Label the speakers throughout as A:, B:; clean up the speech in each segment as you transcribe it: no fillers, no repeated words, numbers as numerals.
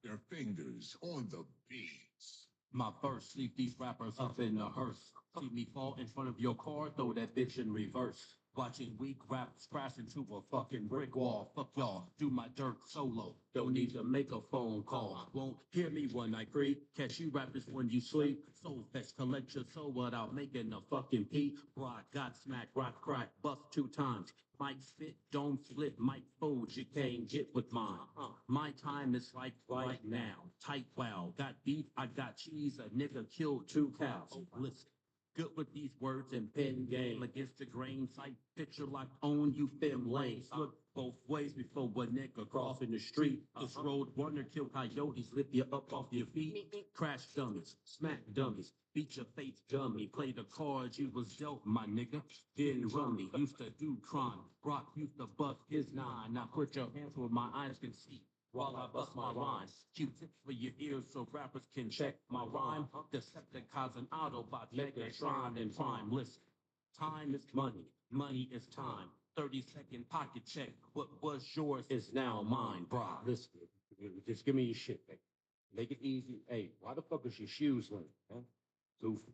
A: Their fingers on the beats.
B: My verse, leave these rappers up in a hearse. See me fall in front of your car, throw that bitch in reverse. Watching weak rappers crash into a fucking brick wall. Fuck y'all, do my dirt solo. Don't need to make a phone call. Won't hear me when I creep. Catch you rappers when you sleep. Soul fest, collect your soul without making a fucking pee. Rock, got smack, rock, crack, bust 2 times. Might spit, don't split, might fold, you can't get with mine. My time is like right now. Tight wow, got beef, I got cheese, a nigga killed 2 cows. Listen, good with these words and pen game. Against the grain, sight picture locked on you fem lanes. Look both ways before a nigga crossing the street. This road runner kill coyotes, lift you up off your feet. Crash dummies, smack dummies, beat your face dummy. Play the cards you was dealt, my nigga. Didn't run me, used to do crime. Brock used to bust his nine. Now put your hands where my eyes can see while I bust my rhymes. Q-tips for your ears so rappers can check my rhyme. Decepticons and Autobots make a shrine and prime. Listen, time is money, money is time. 30-second pocket check. What was yours is now mine, brah. Listen, just give me your shit, baby. Make it easy. Hey, why the fuck is your shoes late, huh? Goofy.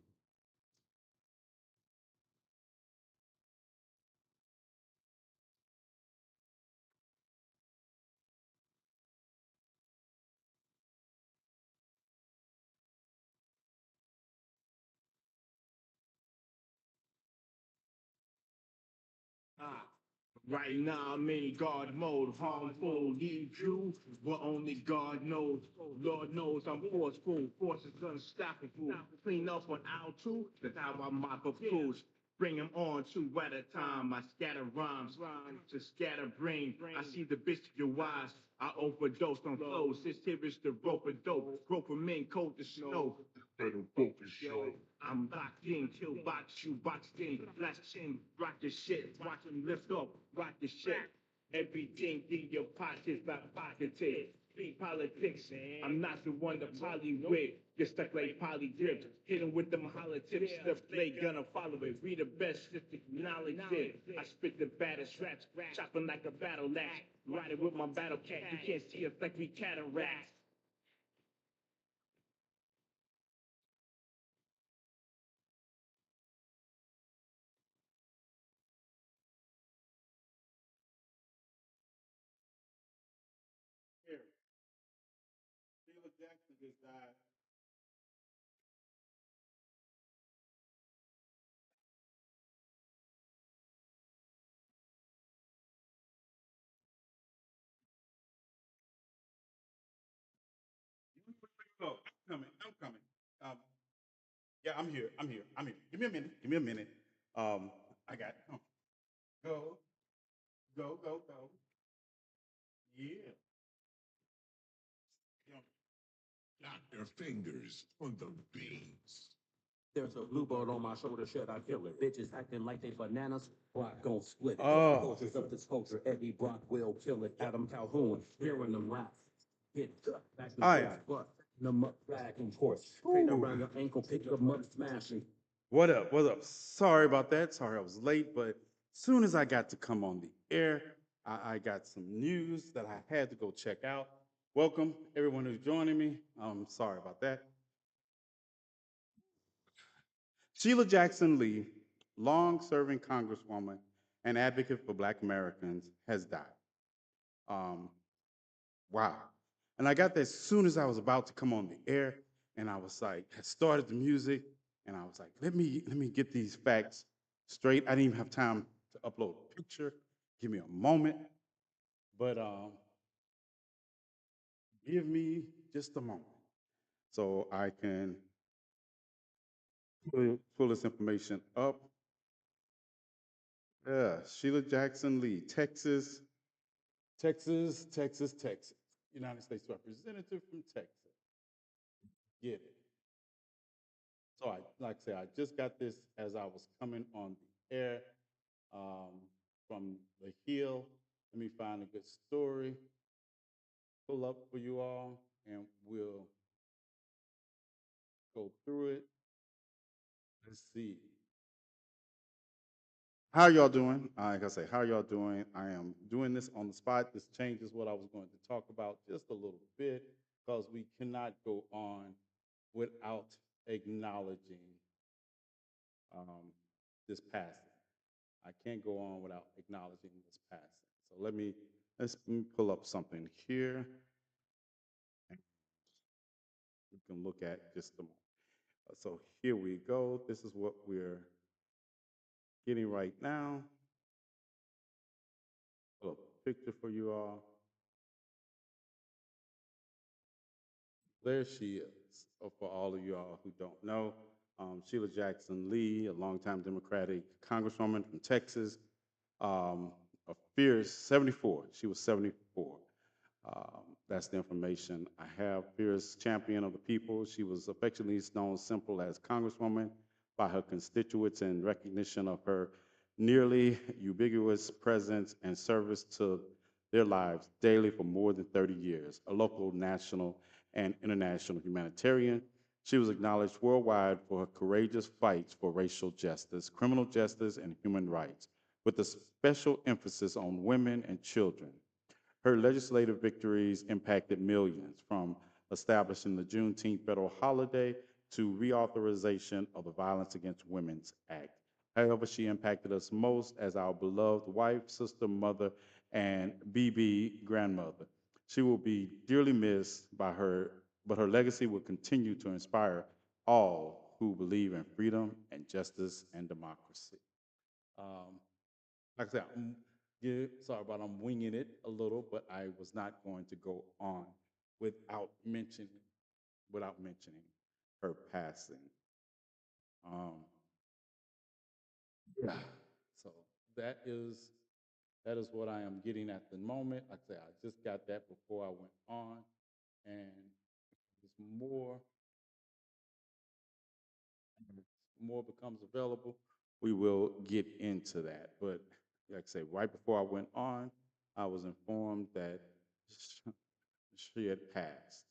C: Ah, right now I'm in God mode, harmful, lead you, but only God knows. Lord knows I'm forceful, force is unstoppable. Clean up on aisle two, that's how I mop up fools. Bring them on two at a time. I scatter rhymes to scatter brain. I see the bitch of your eyes. I overdose on flows. This here is the rope of dope. Rope of men cold the snow. I'm locked in, kill box, you boxed in, flash chin, rock your shit, watch him lift up, rock your shit. Everything in your pockets, not pocketed. Beat politics, I'm not the one to poly with. Get stuck like poly drips. Hit him with them hollow tips, the blade gonna follow it. Read the best, just acknowledge it. I spit the baddest raps, chopping like a battle axe. Riding with my battle cat, you can't see us like we cataracts. Here, Sheila Jackson just died. Oh, I'm coming. I'm coming. Um, yeah, I'm here. I'm here. I'm here. Give me a minute. Give me a minute. I got. Go, go, go, go. Yeah. Yeah.
A: Got their fingers on the beats.
B: There's a blue bird on my shoulder, should I kill it? Bitches acting like they bananas, Brock gon' split it.
D: Oh.
B: Cultures of this culture, Eddie Brock will kill it. Adam Calhoun, hearing them rap. Hit back and
D: Aye,
B: forth,
D: aye.
B: but them up back and forth. Straight around your ankle, pick them up, smashing.
D: What up? What up? Sorry about that. Sorry I was late, but soon as I got to come on the air, I got some news that I had to go check out. Welcome, everyone who's joining me. Sorry about that. Sheila Jackson Lee, long serving Congresswoman and advocate for Black Americans, has died. Um, wow. And I got there as soon as I was about to come on the air, and I was like, I started the music, and I was like, let me get these facts straight. I didn't even have time to upload a picture. Give me a moment. But give me just a moment so I can pull this information up. Yeah, Sheila Jackson Lee, Texas, Texas, Texas, Texas. United States Representative from Texas. Get it. So like I say, I just got this as I was coming on the air um, from the Hill. Let me find a good story, pull up for you all, and we'll go through it. Let's see. How y'all doing? Like I say, how y'all doing? I am doing this on the spot. This changes what I was going to talk about just a little bit. because we cannot go on without acknowledging um, this passing. I can't go on without acknowledging this passing. So let me pull up something here, and we can look at just a moment. So here we go. This is what we're getting right now. Pull up a picture for you all. There she is. For all of you all who don't know, Sheila Jackson Lee, a longtime Democratic Congresswoman from Texas, a fierce 74. She was 74. That's the information I have. Fierce champion of the people. She was affectionately known simple as Congresswoman by her constituents in recognition of her nearly ubiquitous presence and service to their lives daily for more than 30 years. A local, national, and international humanitarian, she was acknowledged worldwide for her courageous fights for racial justice, criminal justice, and human rights, with a special emphasis on women and children. Her legislative victories impacted millions, from establishing the Juneteenth federal holiday to reauthorization of the Violence Against Women's Act. However, she impacted us most as our beloved wife, sister, mother, and BB grandmother. She will be dearly missed by her, but her legacy will continue to inspire all who believe in freedom and justice and democracy. Um, like I said, sorry about I'm winging it a little, but I was not going to go on without mentioning without mentioning her passing. Um, yeah. So that is that is what I am getting at the moment. Like I said, I just got that before I went on, and as more becomes available, we will get into that. But like I say, right before I went on, I was informed that she had passed.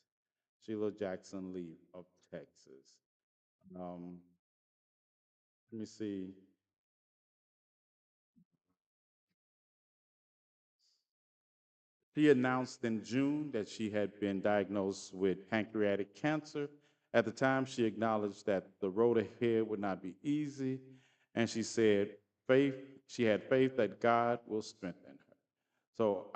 D: Sheila Jackson Lee of Texas. Um, let me see. She announced in June that she had been diagnosed with pancreatic cancer. At the time, she acknowledged that the road ahead would not be easy, and she said faith. She had faith that God will strengthen her. So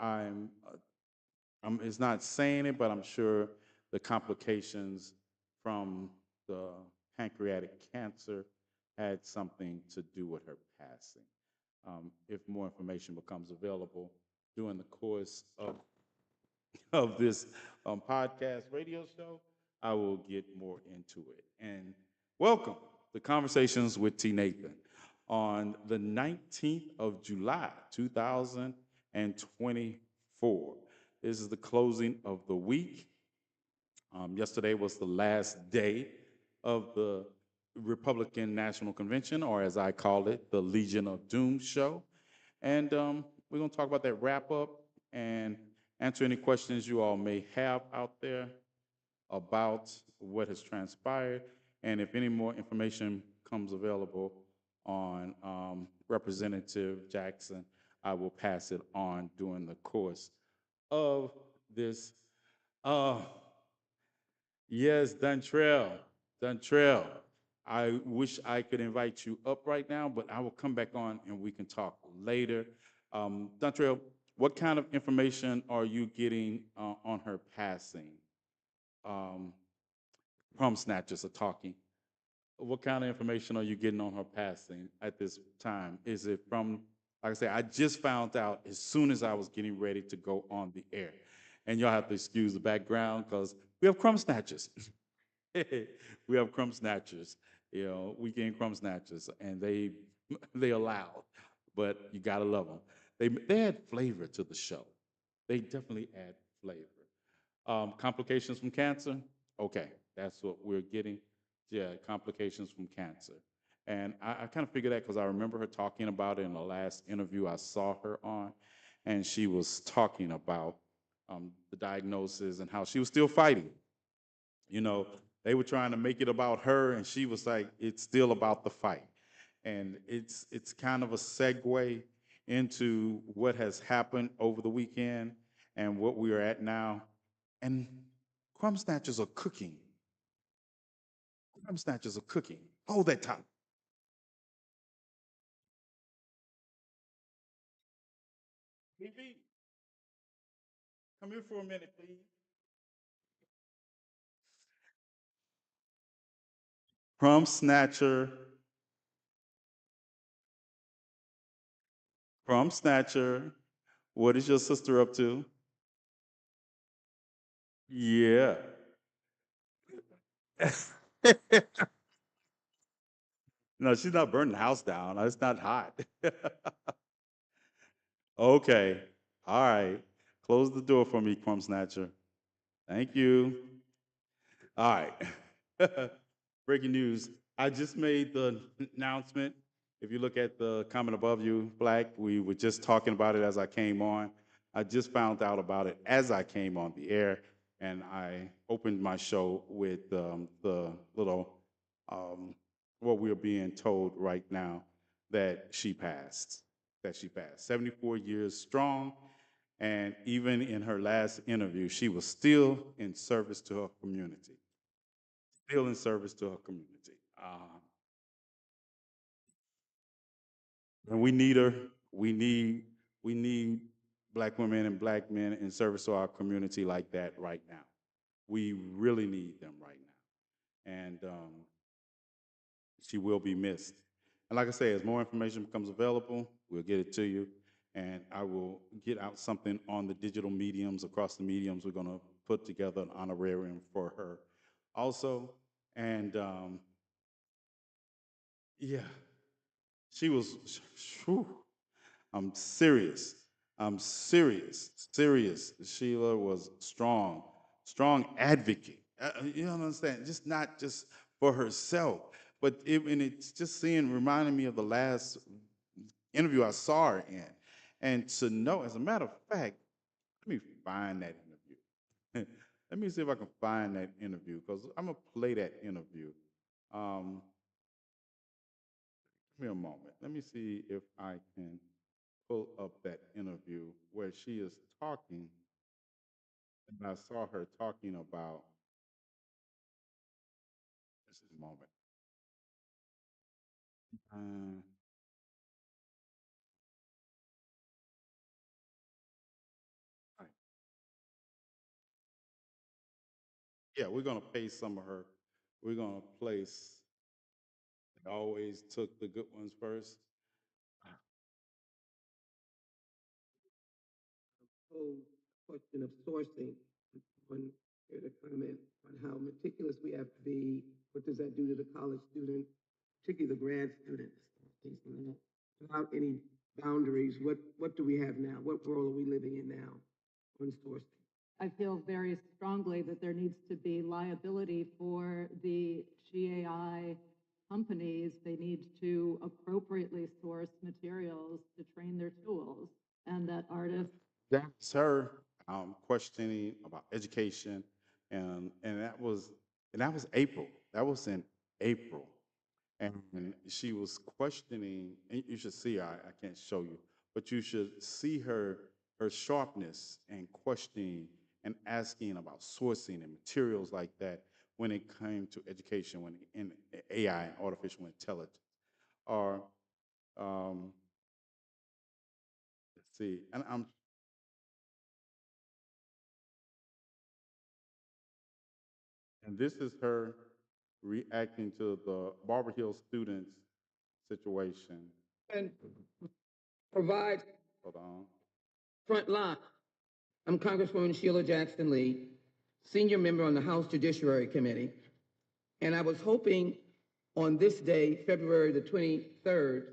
D: it's not saying it, but I'm sure the complications from the pancreatic cancer had something to do with her passing. If more information becomes available during the course of this podcast radio show, I will get more into it. And welcome to Conversations with TNathan on the 19th of July, 2024. This is the closing of the week. Yesterday was the last day of the Republican National Convention, or as I call it, the Legion of Doom show. And we're going to talk about that wrap up and answer any questions you all may have out there about what has transpired. And if any more information comes available on Representative Jackson, I will pass it on during the course of this. Uh, yes, Dontrell, Dontrell. I wish I could invite you up right now, but I will come back on and we can talk later. Dontrell, what kind of information are you getting on her passing? Um, Crumb snatchers are talking. What kind of information are you getting on her passing at this time? Is it from, like I said, I just found out as soon as I was getting ready to go on the air. And y'all have to excuse the background because we have crumb snatchers. We have crumb snatchers, weekend crumb snatchers, and they are loud, but you gotta love them. They add flavor to the show. They definitely add flavor. Complications from cancer? Okay, that's what we're getting. Yeah, complications from cancer. And I kind of figured that because I remember her talking about it in the last interview I saw her on, and she was talking about the diagnosis and how she was still fighting. You know, they were trying to make it about her, and she was like, "It's still about the fight." And it's kind of a segue into what has happened over the weekend and what we are at now. And Crumb snatchers are cooking. Crumb snatchers are cooking. Hold that top. BB, come here for a minute, please. Crumb snatcher. Crumb snatcher. What is your sister up to? Yeah. No, she's not burning the house down. It's not hot. Okay. All right. Close the door for me, Crumb Snatcher. Thank you. All right. Breaking news. I just made the announcement. If you look at the comment above you, Black, we were just talking about it as I came on. I just found out about it as I came on the air, and I opened my show with the little, what we're being told right now that she passed. That she passed. 74 years strong, and even in her last interview, she was still in service to her community. Still in service to her community. And we need her. We need Black women and Black men in service to our community like that right now. We really need them right now, and she will be missed. And like I say, as more information becomes available, we'll get it to you, and I will get out something on the digital mediums across the mediums. We're going to put together an honorarium for her, also, and yeah, she was. Whew, I'm serious. I'm serious. Serious. Sheila was strong, strong advocate. You don't understand? Just not just for herself, but and it's just seeing, reminding me of the last interview I saw her in, and to know, as a matter of fact, let me find that interview. Let me see if I can find that interview because I'm gonna play that interview. Um, Give me a moment. Let me see if I can pull up that interview where she is talking, and I saw her talking about. Just a moment. Uh, right. Yeah, we're gonna play some of her. We're gonna place. I always took the good ones first.
E: Whole question of sourcing, one here to comment on how meticulous we have to be. What does that do to the college student, particularly the grad students? Without any boundaries, what do we have now? What world are we living in now on sourcing?
F: I feel very strongly that there needs to be liability for the GAI companies. They need to appropriately source materials to train their tools, and that artists.
D: That's her questioning about education, and that was April. That was in April. And she was questioning, and you should see her, I can't show you, but you should see her sharpness and questioning and asking about sourcing and materials like that when it came to education, when in AI and artificial intelligence. Or let's see, and this is her reacting to the Barber Hill students situation.
E: And provide
D: Hold on.
E: front line. I'm Congresswoman Sheila Jackson Lee, senior member on the House Judiciary Committee, and I was hoping on this day, February the 23rd,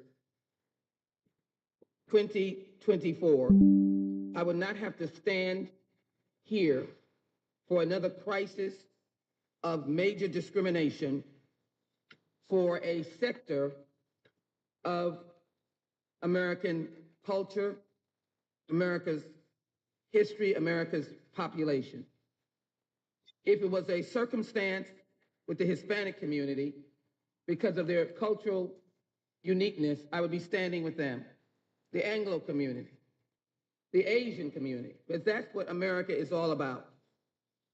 E: 2024, I would not have to stand here for another crisis of major discrimination for a sector of American culture, America's history, America's population. If it was a circumstance with the Hispanic community, because of their cultural uniqueness, I would be standing with them. The Anglo community, the Asian community, because that's what America is all about.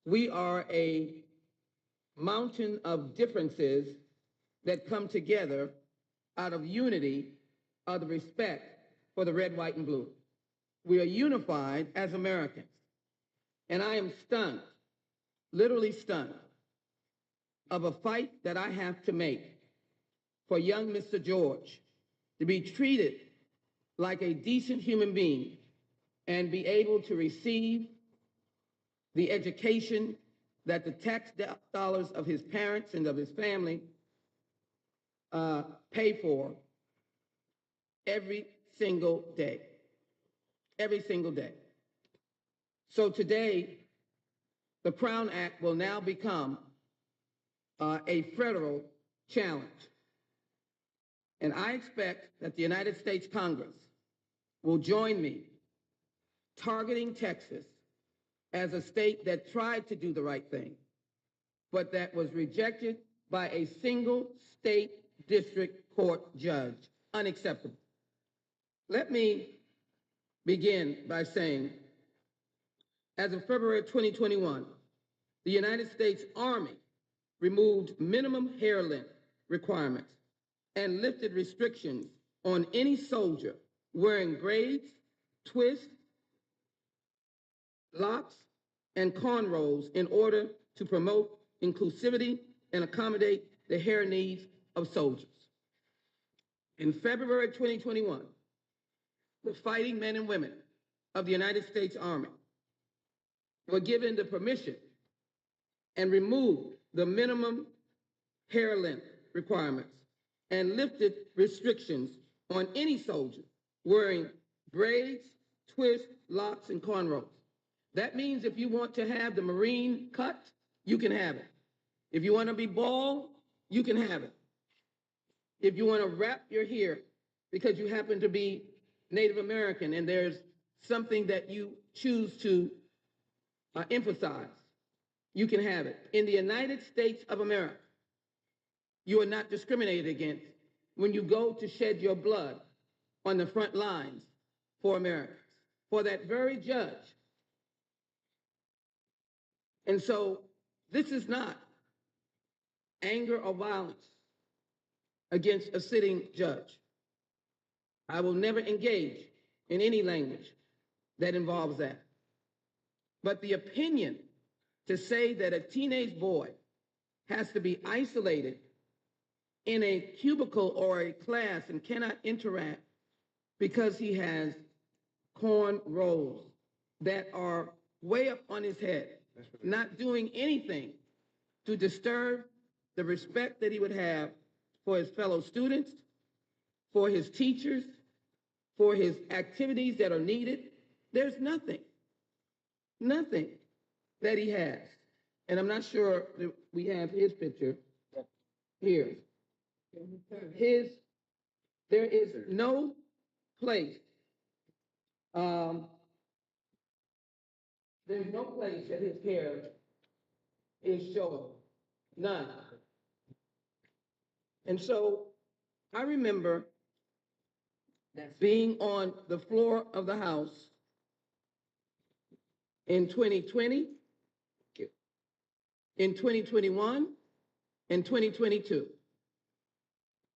E: We are a mountain of differences that come together out of unity of the respect for the red, white, and blue. We are unified as Americans. And I am stunned, literally stunned, of a fight that I have to make for young Mr. George to be treated like a decent human being and be able to receive the education that the tax dollars of his parents and of his family pay for every single day. Every single day. So today, the Crown Act will now become a federal challenge. And I expect that the United States Congress will join me targeting Texas as a state that tried to do the right thing, but that was rejected by a single state district court judge. Unacceptable. Let me begin by saying, as of February 2021, the United States Army removed minimum hair length requirements and lifted restrictions on any soldier wearing braids, twists, locks, and cornrows in order to promote inclusivity and accommodate the hair needs of soldiers. In February 2021, the fighting men and women of the United States Army were given the permission and removed the minimum hair length requirements and lifted restrictions on any soldier wearing braids, twists, locks, and cornrows. That means if you want to have the Marine cut, you can have it. If you want to be bald, you can have it. If you want to wrap your hair because you happen to be Native American and there's something that you choose to emphasize, you can have it. In the United States of America, you are not discriminated against when you go to shed your blood on the front lines for Americans, for that very judge. And so this is not anger or violence against a sitting judge. I will never engage in any language that involves that. But the opinion to say that a teenage boy has to be isolated in a cubicle or a class and cannot interact because he has corn rolls that are way up on his head, not doing anything to disturb the respect that he would have for his fellow students, for his teachers, for his activities that are needed. There's nothing that he has. And I'm not sure that we have his picture here. There is no place, there's no place that his hair is showing, none. And so I remember being on the floor of the House in 2020, in 2021, and 2022.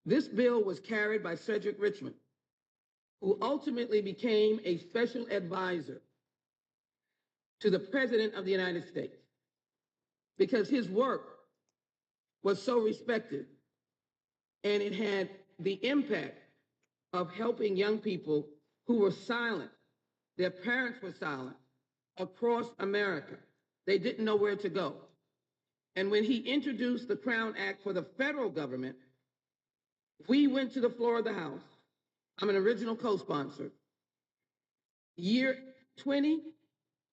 E: This bill was carried by Cedric Richmond, who ultimately became a special advisor to the President of the United States because his work was so respected and it had the impact of helping young people who were silent, their parents were silent, across America. They didn't know where to go. And when he introduced the Crown Act for the federal government, we went to the floor of the House. I'm an original co-sponsor. Year 20,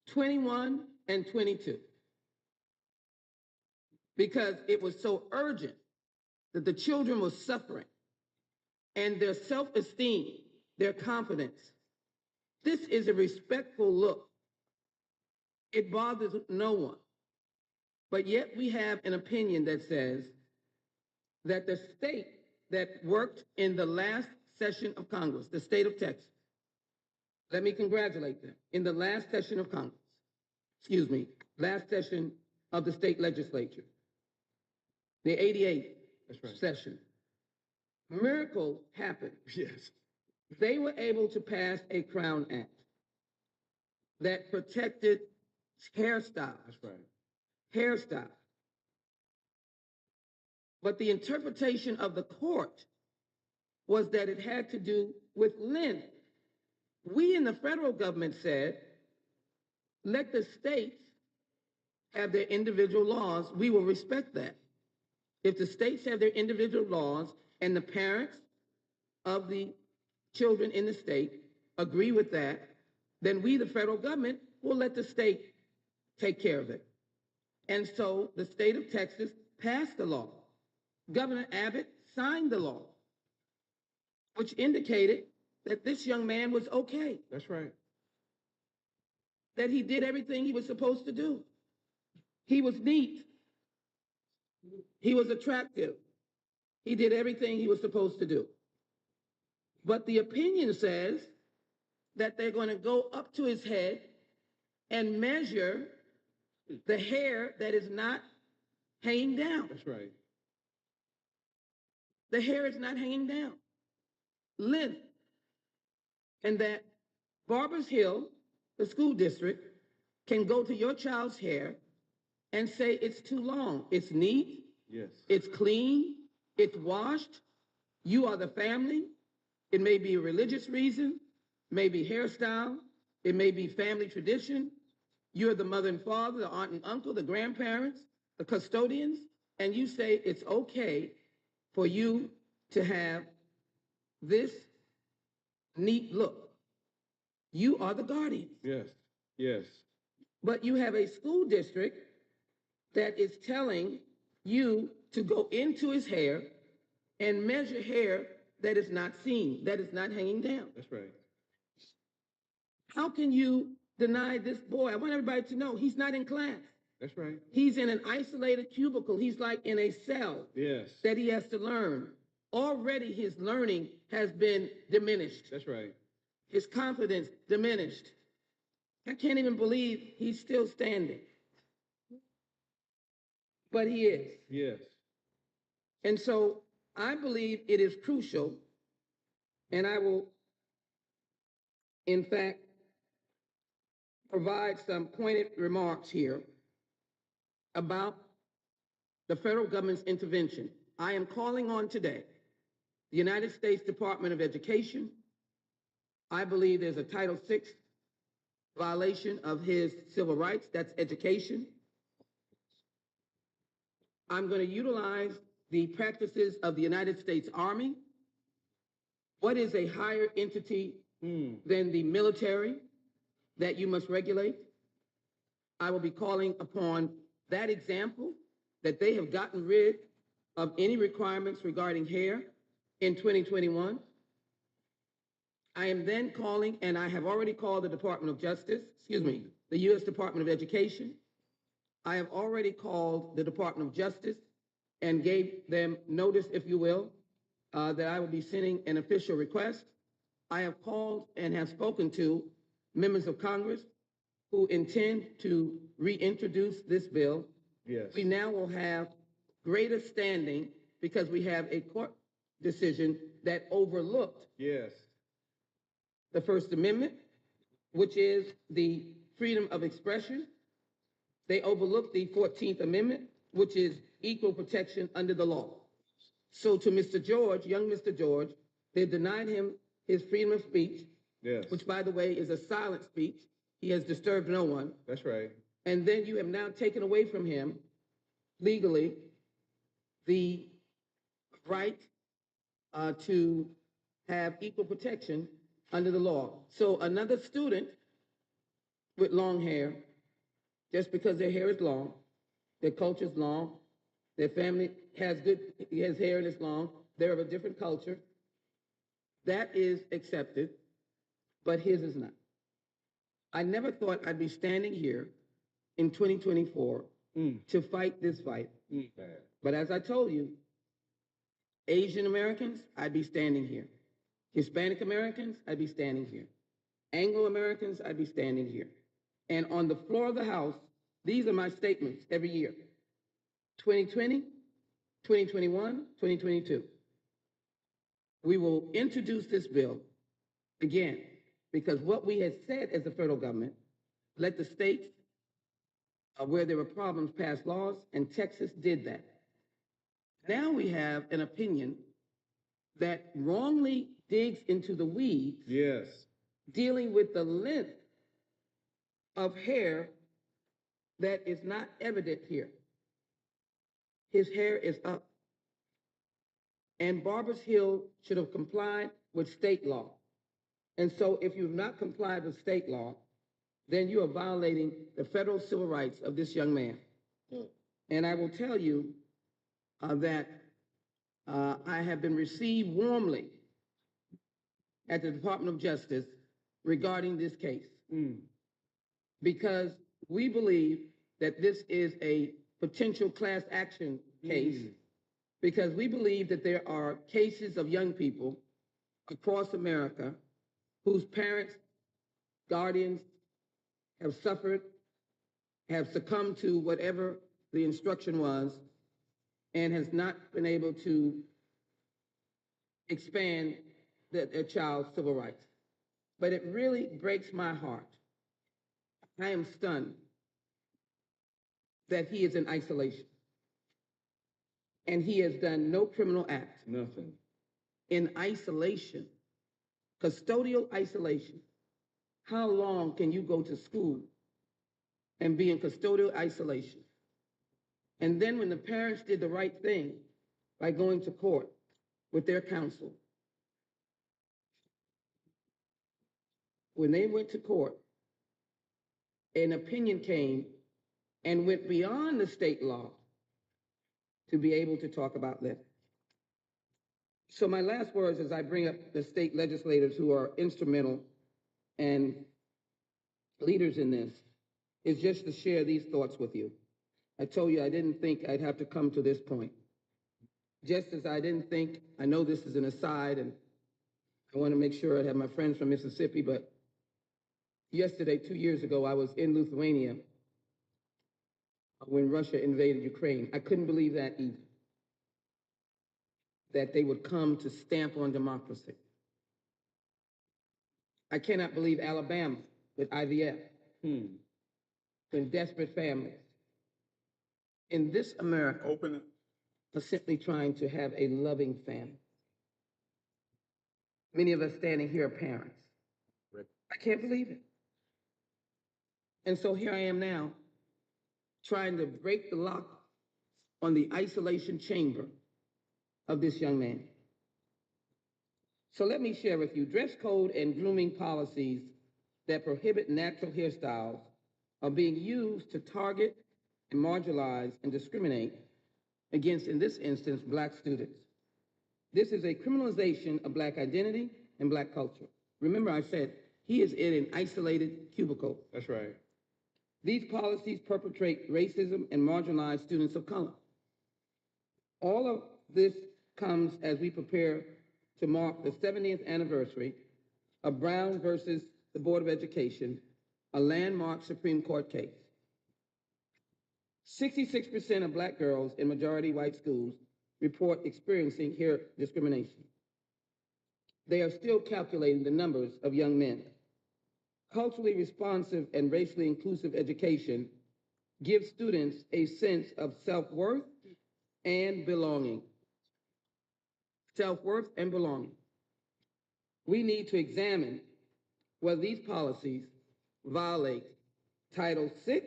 E: 21, and 22. Because it was so urgent that the children were suffering and their self-esteem, their confidence. This is a respectful look. It bothers no one. But yet we have an opinion that says that the state that worked in the last session of Congress, the state of Texas, let me congratulate them, in the last session of Congress, last session of the state legislature, the 88th
C: That's right.
E: session. Miracle happened.
C: Yes.
E: They were able to pass a Crown Act that protected hairstyles.
C: That's right.
E: Hairstyle. But the interpretation of the court was that it had to do with length. We in the federal government said, let the states have their individual laws. We will respect that. If the states have their individual laws and the parents of the children in the state agree with that, then we, the federal government, will let the state take care of it. And so the state of Texas passed the law. Governor Abbott signed the law, which indicated that this young man was okay,
C: That's right.
E: that he did everything he was supposed to do. He was neat. He was attractive. He did everything he was supposed to do. But the opinion says that they're going to go up to his head and measure the hair that is not hanging down.
C: That's right.
E: The hair is not hanging down. Length. And that Barbers Hill, the school district, can go to your child's hair and say it's too long. It's neat.
C: Yes.
E: It's clean. It's washed. You are the family. It may be a religious reason, maybe hairstyle. It may be family tradition. You're the mother and father, the aunt and uncle, the grandparents, the custodians, and you say it's okay for you to have this neat look. You are the guardian.
C: Yes. Yes.
E: But you have a school district that is telling you to go into his hair and measure hair that is not seen, that is not hanging down.
C: That's right.
E: How can you deny this boy? I want everybody to know he's not in class.
C: That's right.
E: He's in an isolated cubicle. He's like in a cell
C: Yes.
E: that he has to learn. Already his learning has been diminished.
C: That's right.
E: His confidence diminished. I can't even believe he's still standing. But he is.
C: Yes.
E: And so I believe it is crucial, and I will, in fact, provide some pointed remarks here about the federal government's intervention. I am calling on today the United States Department of Education. I believe there's a Title VI violation of his civil rights. That's education. I'm going to utilize the practices of the United States Army. What is a higher entity than the military that you must regulate? I will be calling upon that example, that they have gotten rid of any requirements regarding hair in 2021. I am then calling, and I have already called the Department of Justice, the U.S. Department of Education. I have already called the Department of Justice and gave them notice, if you will, that I will be sending an official request. I have called and have spoken to members of Congress who intend to reintroduce this bill.
C: Yes.
E: We now will have greater standing because we have a court decision that overlooked
C: Yes.
E: the First Amendment, which is the freedom of expression. They overlooked the 14th Amendment, which is equal protection under the law. So to Mr. George, young Mr. George, they denied him his freedom of speech,
C: Yes.
E: which, by the way, is a silent speech. He has disturbed no one.
C: That's right.
E: And then you have now taken away from him, legally, the right to have equal protection under the law. So another student with long hair, just because their hair is long, their culture is long, their family has hair and it's long, they're of a different culture, that is accepted, but his is not. I never thought I'd be standing here in 2024 to fight this fight. But as I told you, Asian Americans, I'd be standing here. Hispanic Americans, I'd be standing here. Anglo Americans, I'd be standing here. And on the floor of the House, These are my statements every year. 2020, 2021, 2022. We will introduce this bill again because what we had said as the federal government, let the states where there were problems pass laws, and Texas did that. Now we have an opinion that wrongly digs into the weeds,
C: Yes.
E: dealing with the length of hair that is not evident here. His hair is up. And Barbers Hill should have complied with state law. And so if you've not complied with state law, then you are violating the federal civil rights of this young man. And I will tell you that I have been received warmly at the Department of Justice regarding this case. Because we believe that this is a potential class action case, because we believe that there are cases of young people across America whose parents, guardians have suffered, have succumbed to whatever the instruction was, and has not been able to expand their child's civil rights. But it really breaks my heart. I am stunned that he is in isolation. And he has done no criminal act.
C: Nothing.
E: In isolation, custodial isolation. How long can you go to school and be in custodial isolation? And then when the parents did the right thing by going to court with their counsel, when they went to court, an opinion came and went beyond the state law to be able to talk about this. So my last words as I bring up the state legislators who are instrumental and leaders in this is just to share these thoughts with you. I told you I didn't think I'd have to come to this point. Just as I didn't think, I know this is an aside and I want to make sure I have my friends from Mississippi, but yesterday, 2 years ago, I was in Lithuania when Russia invaded Ukraine. I couldn't believe that either, that they would come to stamp on democracy. I cannot believe Alabama with IVF, when desperate families in this America are simply trying to have a loving family. Many of us standing here are parents. I can't believe it. And so here I am now, trying to break the lock on the isolation chamber of this young man. So let me share with you, dress code and grooming policies that prohibit natural hairstyles are being used to target and marginalize and discriminate against, in this instance, Black students. This is a criminalization of Black identity and Black culture. Remember, I said he is in an isolated cubicle.
C: That's right.
E: These policies perpetrate racism and marginalize students of color. All of this comes as we prepare to mark the 70th anniversary of Brown versus the Board of Education, a landmark Supreme Court case. 66% of Black girls in majority white schools report experiencing hair discrimination. They are still calculating the numbers of young men. Culturally responsive and racially inclusive education gives students a sense of self-worth and belonging. Self-worth and belonging. We need to examine whether these policies violate Title VI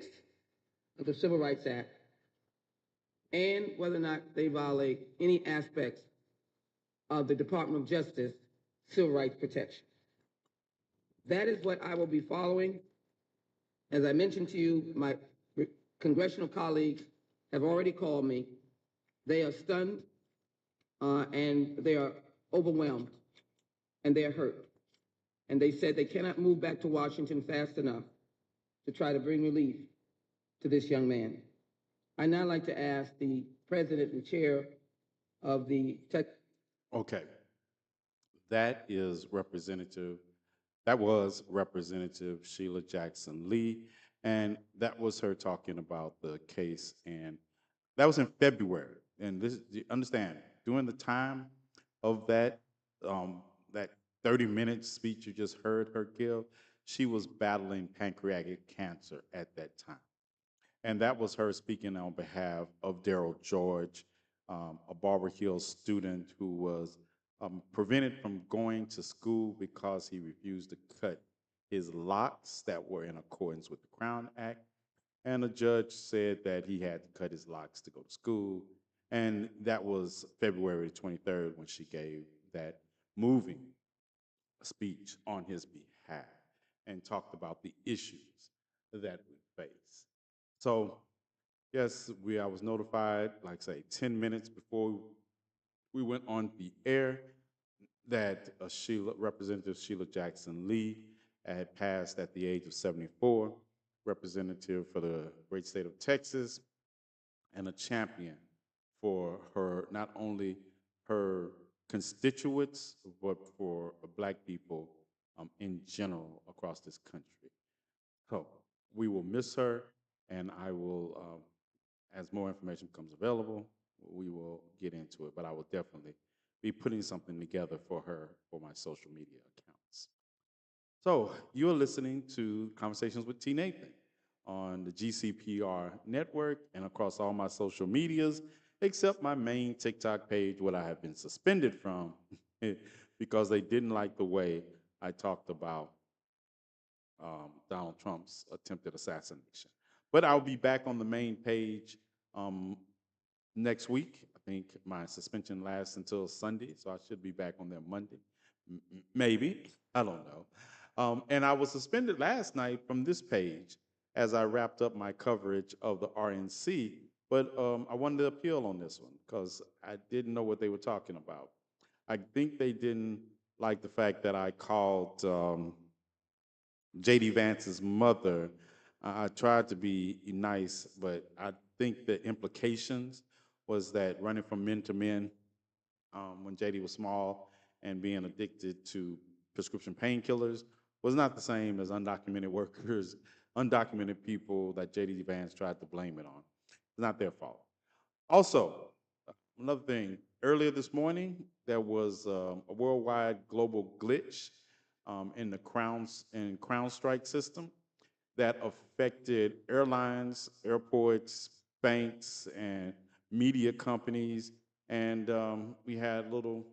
E: of the Civil Rights Act and whether or not they violate any aspects of the Department of Justice civil rights protection. That is what I will be following. As I mentioned to you, my congressional colleagues have already called me. They are stunned and they are overwhelmed and they are hurt. And they said they cannot move back to Washington fast enough to try to bring relief to this young man. I'd now like to ask the president and chair of the Tech.
D: Okay. That was Representative Sheila Jackson Lee. And that was her talking about the case. And that was in February. And this, you understand, during the time of that 30-minute speech you just heard her give, she was battling pancreatic cancer at that time. And that was her speaking on behalf of Daryl George, a Barber Hill student who was prevented from going to school because he refused to cut his locks that were in accordance with the Crown Act. And the judge said that he had to cut his locks to go to school. And that was February 23rd when she gave that moving speech on his behalf and talked about the issues that we face. So, yes, I was notified, like say, 10 minutes before we went on the air that Representative Sheila Jackson Lee had passed at the age of 74, representative for the great state of Texas, and a champion for her, not only her constituents, but for Black people in general across this country. So we will miss her, and I will, as more information becomes available, we will get into it. But I will definitely be putting something together for her for my social media accounts. So you're listening to Conversations with TNathan on the GCPR network and across all my social medias, except my main TikTok page, what I have been suspended from because they didn't like the way I talked about Donald Trump's attempted assassination. But I'll be back on the main page next week. I think my suspension lasts until Sunday, so I should be back on there Monday. Maybe. I don't know. And I was suspended last night from this page as I wrapped up my coverage of the RNC, but I wanted to appeal on this one because I didn't know what they were talking about. I think they didn't like the fact that I called J.D. Vance's mother. I tried to be nice, but I think the implications was that running from men to men when JD was small and being addicted to prescription painkillers was not the same as undocumented workers, undocumented people that JD Vance tried to blame it on. It's not their fault. Also, another thing, earlier this morning, there was a worldwide global glitch in the CrowdStrike system that affected airlines, airports, banks, and media companies. And we had little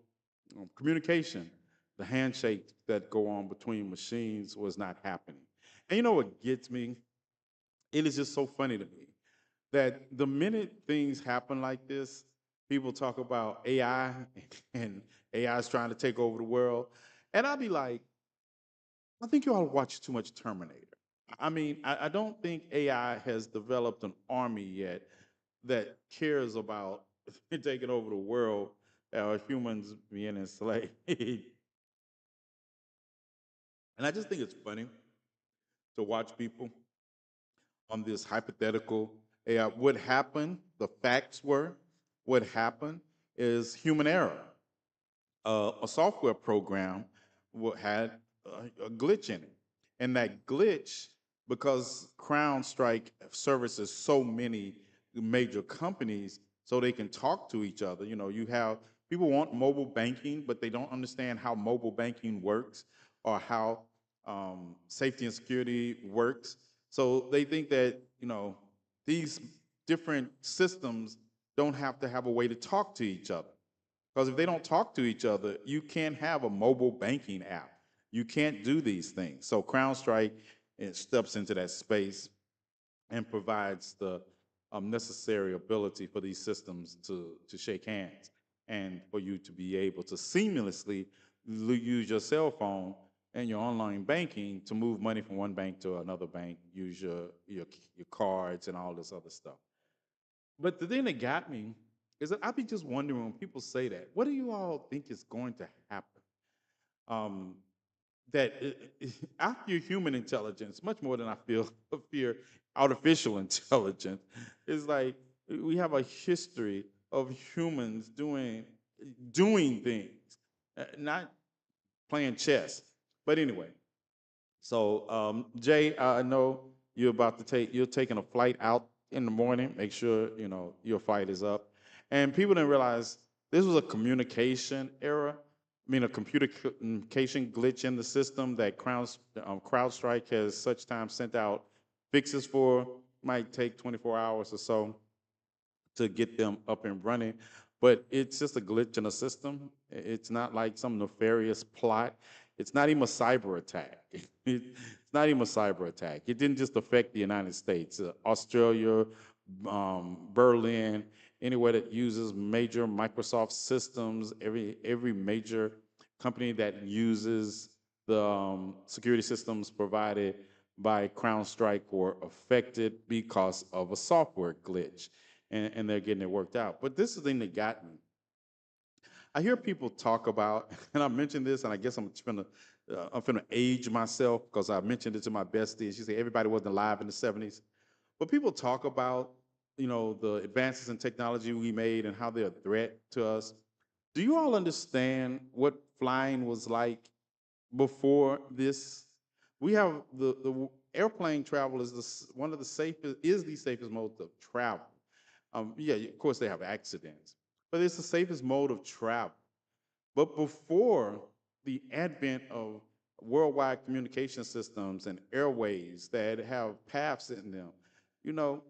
D: communication. The handshakes that go on between machines was not happening. And you know what gets me? It is just so funny to me that the minute things happen like this, people talk about AI and AI is trying to take over the world. And I'll be like, I think you all watch too much Terminator. I mean, I don't think AI has developed an army yet that cares about taking over the world or humans being enslaved. And I just think it's funny to watch people on this hypothetical AI. What happened, the facts were, what happened is human error. A software program had a glitch in it. And that glitch, because CrowdStrike services so many major companies so they can talk to each other. You know, you have people want mobile banking, but they don't understand how mobile banking works or how safety and security works. So they think that, you know, these different systems don't have to have a way to talk to each other. Because if they don't talk to each other, you can't have a mobile banking app. You can't do these things. So CrowdStrike steps into that space and provides the necessary ability for these systems to shake hands and for you to be able to seamlessly use your cell phone and your online banking to move money from one bank to another bank, use your cards and all this other stuff. But the thing that got me is that I be just wondering when people say that, what do you all think is going to happen? That after human intelligence, much more than I feel fear artificial intelligence, is like we have a history of humans doing things, not playing chess. But anyway, so Jay, I know you're taking a flight out in the morning, make sure, your flight is up. And people didn't realize this was a communication era. I mean, a computer communication glitch in the system that CrowdStrike has such time sent out fixes for. Might take 24 hours or so to get them up and running. But it's just a glitch in the system. It's not like some nefarious plot. It's not even a cyber attack. It's not even a cyber attack. It didn't just affect the United States, Australia, Berlin, anywhere that uses major Microsoft systems, every major company that uses the security systems provided by CrowdStrike were affected because of a software glitch, and they're getting it worked out. But this is the thing that got me. I hear people talk about, and I mentioned this, and I guess I'm finna age myself because I mentioned it to my bestie. She said everybody wasn't alive in the '70s, but people talk about, the advances in technology we made and how they're a threat to us. Do you all understand what flying was like before this? We have the airplane travel is one of the safest, is the safest mode of travel. Yeah, of course they have accidents, but it's the safest mode of travel. But before the advent of worldwide communication systems and airways that have paths in them, you know,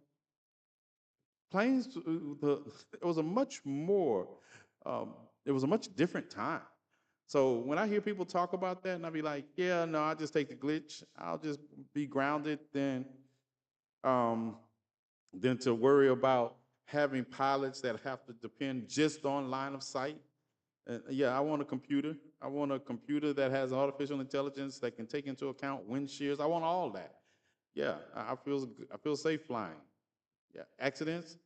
D: planes, it was a much more, um, it was a much different time. So when I hear people talk about that, and I be like, yeah, no, I'll just take the glitch. I'll just be grounded um, than to worry about having pilots that have to depend just on line of sight. Yeah, I want a computer. I want a computer that has artificial intelligence that can take into account wind shears. I want all that. Yeah, I feel safe flying. Yeah, accidents.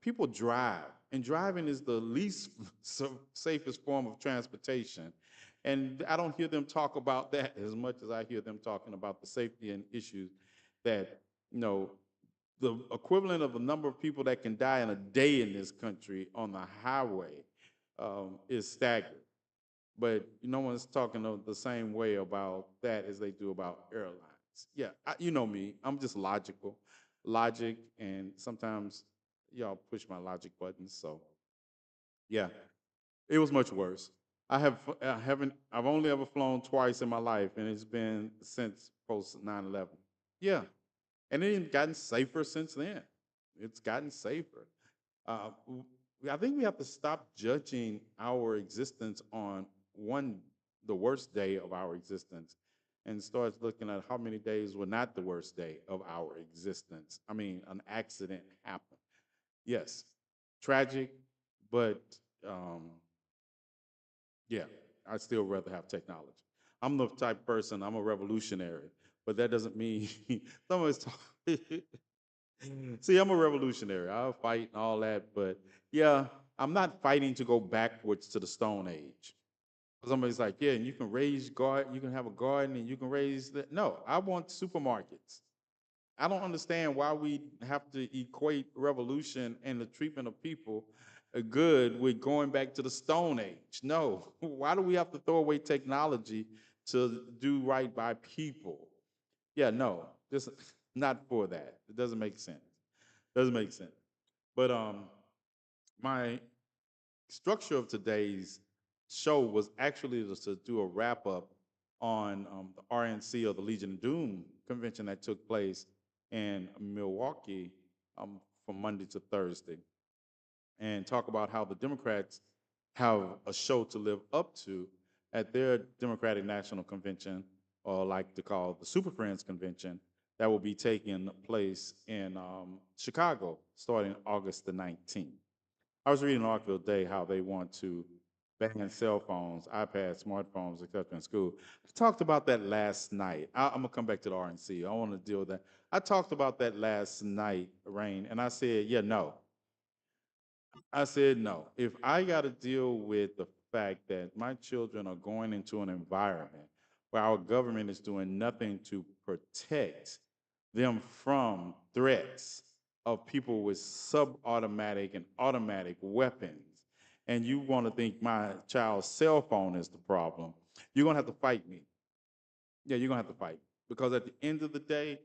D: People drive, and driving is the least safest form of transportation. And I don't hear them talk about that as much as I hear them talking about the safety and issues that, you know, the equivalent of the number of people that can die in a day in this country on the highway is staggering. But no one's talking the same way about that as they do about airlines. Yeah, you know me. I'm just logic, and sometimes y'all push my logic buttons. So yeah, it was much worse. I've only ever flown twice in my life, and it's been since post 9/11. Yeah, and it's gotten safer since then. It's gotten safer. Uh, I think we have to stop judging our existence on one, the worst day of our existence, and start looking at how many days were not the worst day of our existence. I mean, an accident happened. Yes, tragic, but um, yeah, I'd still rather have technology. I'm the type of person, I'm a revolutionary, but that doesn't mean someone's talking. See, I'm a revolutionary. I'll fight and all that, but yeah, I'm not fighting to go backwards to the Stone Age. Somebody's like, yeah, and you can raise garden, you can have a garden, and you can raise that. No, I want supermarkets. I don't understand why we have to equate revolution and the treatment of people good with going back to the Stone Age. No, why do we have to throw away technology to do right by people? Yeah, no, just not for that. It doesn't make sense. Doesn't make sense. But my structure of today's show was actually to do a wrap up on the RNC, or the Legion of Doom convention that took place in Milwaukee from Monday to Thursday, and talk about how the Democrats have a show to live up to at their Democratic National Convention, or like to call the Super Friends Convention, that will be taking place in Chicago starting August the 19th. I was reading an article today how they want to ban cell phones, iPads, smartphones, etc. in school. I talked about that last night. I'm gonna come back to the RNC. I want to deal with that. I talked about that last night, Rain, and I said, yeah, no. I said no. If I got to deal with the fact that my children are going into an environment where our government is doing nothing to protect them from threats of people with sub-automatic and automatic weapons, and you want to think my child's cell phone is the problem, you're going to have to fight me. Yeah, you're going to have to fight. Because at the end of the day,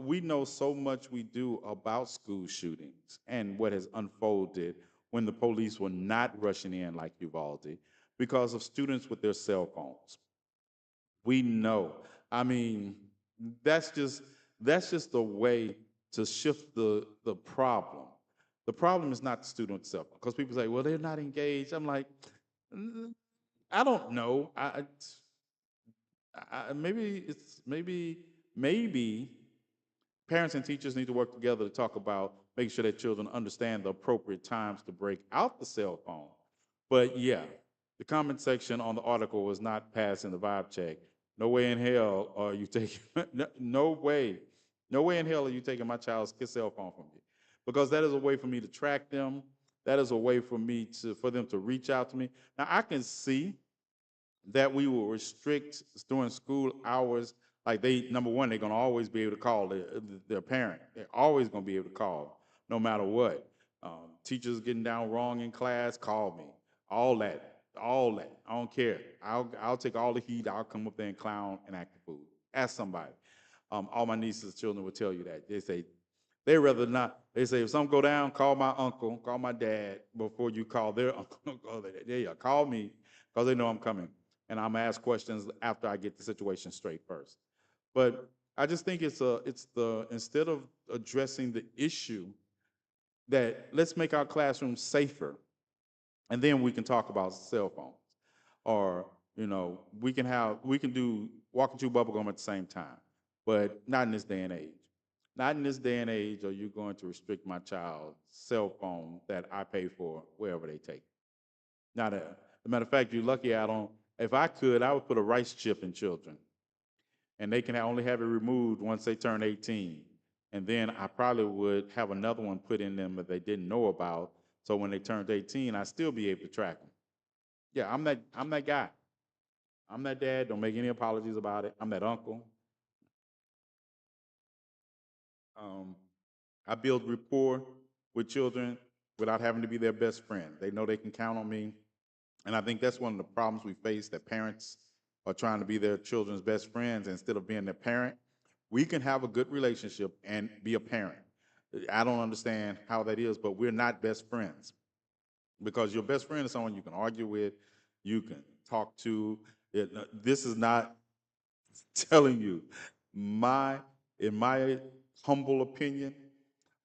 D: we know so much we do about school shootings and what has unfolded when the police were not rushing in like Uvalde because of students with their cell phones. We know. I mean, that's just that's just a way to shift the problem. The problem is not the student itself because people say, "Well, they're not engaged." I'm like, "Mm, I don't know. Maybe it's maybe parents and teachers need to work together to talk about making sure that children understand the appropriate times to break out the cell phone. But yeah, the comment section on the article was not passing the vibe check. No way in hell are you taking no way in hell are you taking my child's cell phone from me. Because that is a way for me to track them. That is a way for me to for them to reach out to me. Now I can see that we will restrict during school hours. Like they, number one, they're gonna always be able to call their parent. They're always gonna be able to call, no matter what. Teachers getting down wrong in class, call me. All that, all that. I don't care. I'll take all the heat. I'll come up there and clown and act the fool. Ask somebody. All my nieces' children will tell you that. They say they rather not. They say if something go down, call my uncle, call my dad before you call their uncle. Call me because they know I'm coming and I'm gonna ask questions after I get the situation straight first. But I just think it's the instead of addressing the issue that let's make our classrooms safer, and then we can talk about cell phones, or we can do walk and chew bubblegum at the same time, but not in this day and age. Not in this day and age are you going to restrict my child's cell phone that I pay for wherever they take. Not a, as a matter of fact, you're lucky I don't. If I could, I would put a rice chip in children, and they can only have it removed once they turn 18. And then I probably would have another one put in them that they didn't know about. So when they turned 18, I still be able to track them. Yeah, I'm that guy. I'm that dad. Don't make any apologies about it. I'm that uncle. Um, I build rapport with children without having to be their best friend. They know they can count on me. And I think that's one of the problems we face, that parents are trying to be their children's best friends instead of being their parent. We can have a good relationship and be a parent. I don't understand how that is, but we're not best friends because your best friend is someone you can argue with, you can talk to. This is not telling you my, in my humble opinion.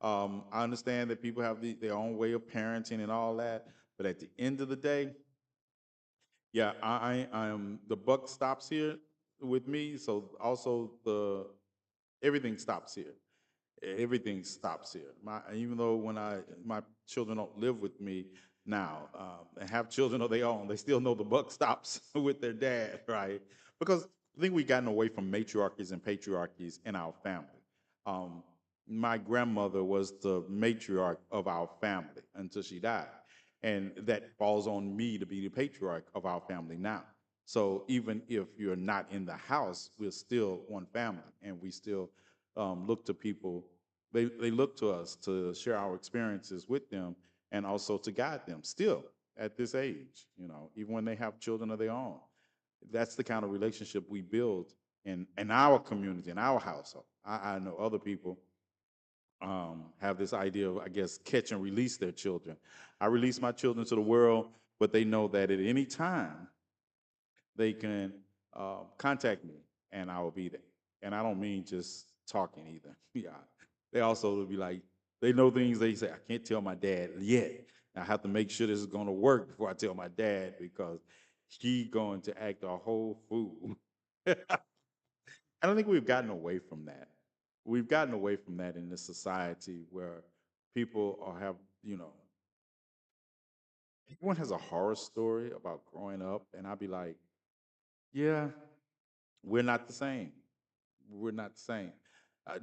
D: I understand that people have their own way of parenting and all that, but at the end of the day, yeah, I am. The buck stops here with me. So also everything stops here. Everything stops here. Even though when my children don't live with me now and have children of their own, they still know the buck stops with their dad, right? Because I think we've gotten away from matriarchies and patriarchies in our family. Um, my grandmother was the matriarch of our family until she died, and that falls on me to be the patriarch of our family now. So even if you're not in the house, we're still one family, and we still look to people. They look to us to share our experiences with them and also to guide them still at this age, even when they have children of their own. That's the kind of relationship we build in our community, in our household. I know other people have this idea of, I guess, catch and release their children. I release my children to the world, but they know that at any time they can contact me and I will be there. And I don't mean just talking either. Yeah. They also will be like, they know things they say, I can't tell my dad yet. I have to make sure this is going to work before I tell my dad because he's going to act a whole fool. I don't think we've gotten away from that. We've gotten away from that in this society where people have, everyone has a horror story about growing up, and I'd be like, yeah, we're not the same. We're not the same.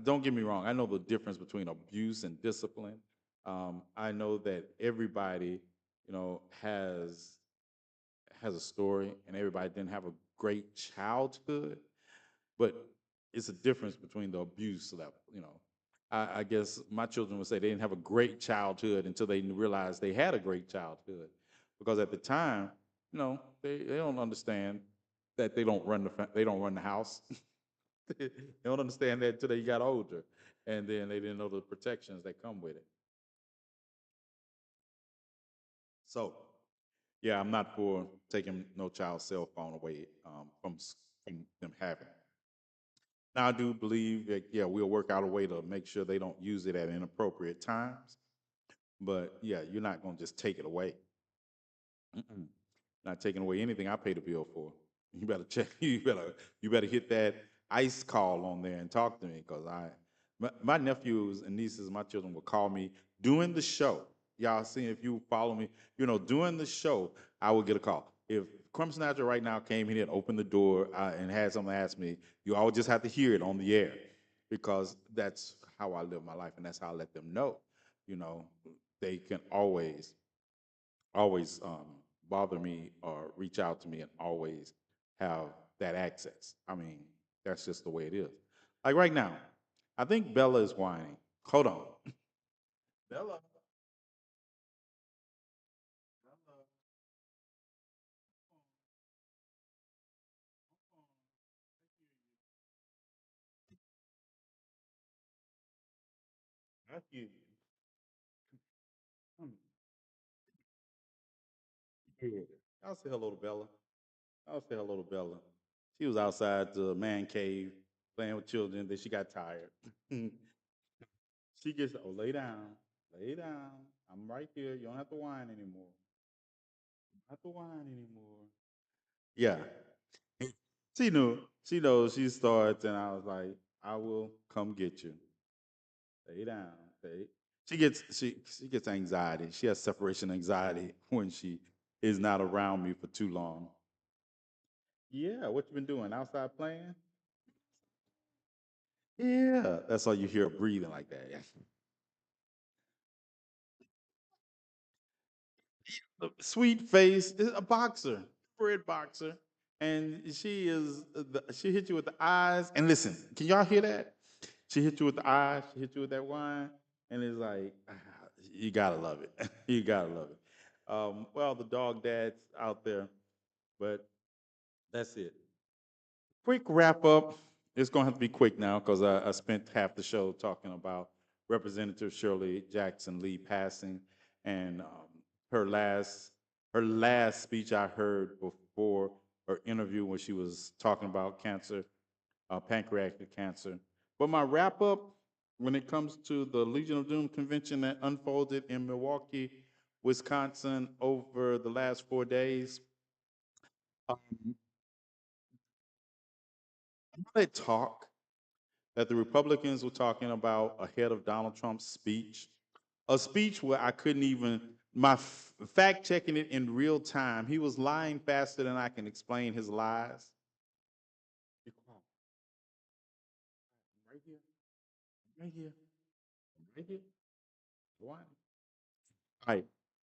D: Don't get me wrong. I know the difference between abuse and discipline. I know that everybody, has a story, and everybody didn't have a great childhood, but it's a difference between the abuse level. I guess my children would say they didn't have a great childhood until they realized they had a great childhood, because at the time, they don't understand that they don't run the house. They don't understand that until they got older, and then they didn't know the protections that come with it. So, yeah, I'm not for taking no child's cell phone away from them having it. Now, I do believe that, yeah, we'll work out a way to make sure they don't use it at inappropriate times. But yeah, you're not going to just take it away. Mm-mm. Not taking away anything I paid a bill for. You better check. You better hit that ICE call on there and talk to me because my nephews and nieces, my children will call me during the show. Y'all see if you follow me, during the show, I will get a call. If Crumb Snatcher right now came in and opened the door and had someone ask me, you always just have to hear it on the air because that's how I live my life and that's how I let them know. You know, they can always bother me or reach out to me and always have that access. I mean, that's just the way it is. Like right now, I think Bella is whining. Hold on. Bella. Bella. I hear you. Hmm. Yeah. I'll say hello to Bella. I'll say hello to Bella. She was outside the man cave playing with children. Then she got tired. She gets, oh, lay down. Lay down. I'm right here. You don't have to whine anymore. You don't have to whine anymore. Yeah. She knew. She knows. She starts, and I was like, "I will come get you. Stay down. Stay." She gets anxiety. She has separation anxiety when she is not around me for too long. Yeah. What you been doing? Outside playing? Yeah. That's all you hear her breathing like that. Yeah. The sweet face is a boxer, red boxer, and she hit you with the eyes. And listen, can y'all hear that? She hit you with the eyes. She hit you with that wine, and it's like you gotta love it. You gotta love it. Well, the dog dads out there, but that's it. Quick wrap up. It's going to have to be quick now because I spent half the show talking about Representative Shirley Jackson Lee passing, and her last her last speech I heard before her interview when she was talking about cancer, pancreatic cancer. But my wrap up when it comes to the Legion of Doom convention that unfolded in Milwaukee, Wisconsin over the last 4 days. Um, they talk that the Republicans were talking about ahead of Donald Trump's speech, a speech where I couldn't even fact checking it in real time. He was lying faster than I can explain his lies. Be quiet. Right here, right here, right here. Why? Right.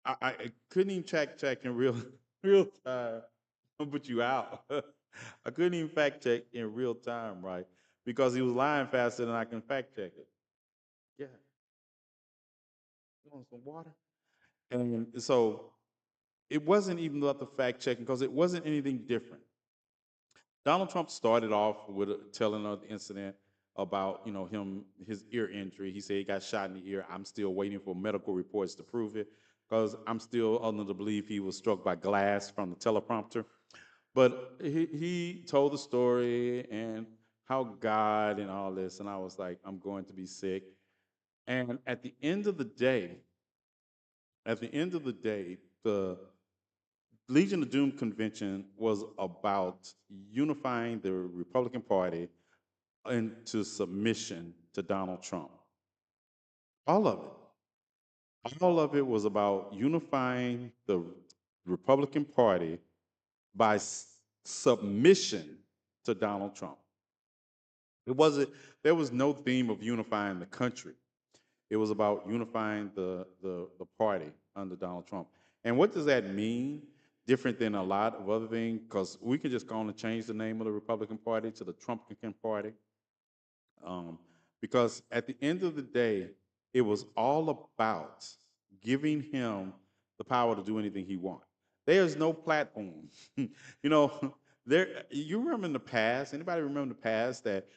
D: I couldn't even check in real real time. I'm gonna put you out. I couldn't even fact check in real time, right? Because he was lying faster than I can fact check it. Yeah. You want some water? And so it wasn't even about the fact checking because it wasn't anything different. Donald Trump started off with telling of the incident about his ear injury. He said he got shot in the ear. I'm still waiting for medical reports to prove it because I'm still under the belief he was struck by glass from the teleprompter. But he told the story and how God and all this, and I was like, I'm going to be sick. And at the end of the day, the Legion of Doom convention was about unifying the Republican Party into submission to Donald Trump. All of it. All of it was about unifying the Republican Party by submission to Donald Trump. It wasn't there was no theme of unifying the country. It was about unifying the party under Donald Trump. And what does that mean? Different than a lot of other things, because we could just go on and change the name of the Republican Party to the Trumpican Party. Um, because at the end of the day, it was all about giving him the power to do anything he wants. There's no platform. you know, there. You remember in the past? Anybody remember the past that